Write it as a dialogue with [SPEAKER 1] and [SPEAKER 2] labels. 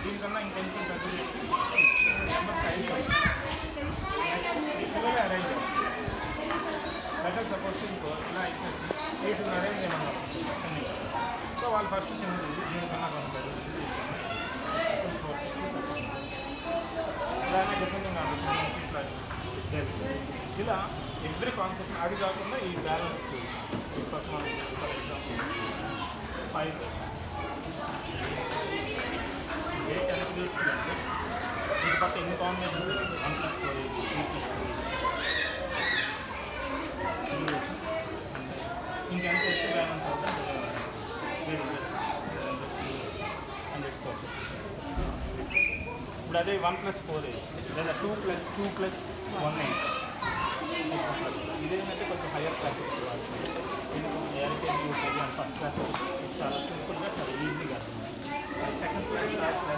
[SPEAKER 1] దీనికన్నా ఇంకొంచెం పెద్ద పెట్టి number size next arrange better suppose ఇంకో ఇలా ఇచ్చేసి వీటిని అరేంజ్ చేయమన్నారు చిన్నగా. సో వాళ్ళు ఫస్ట్ చిన్నది దీనికన్నా కొంచెం పెద్దది ఇలానే డిఫరెంట్గా ఇలా ఎవ్రీ కాన్సెప్ట్ అది కాకుండా ఈ balance for example 5 A calculates అంటే ఇది పక్క ఎన్ని కాంబినేషన్స్ 1+4 3+2 ఇంకెంత ಎಷ್ಟು బ్యాలెన్స్ అవుతుంది ఇప్పుడు అదే 1+4 లేదా 2+2+1 ఇదేంటంటే కొంచెం హయ్యర్ క్లాసెస్ ఇది LKG UKG and first class చాలా సింపుల్గా చాలా ఈజీగా సెకండ్ క్లాస్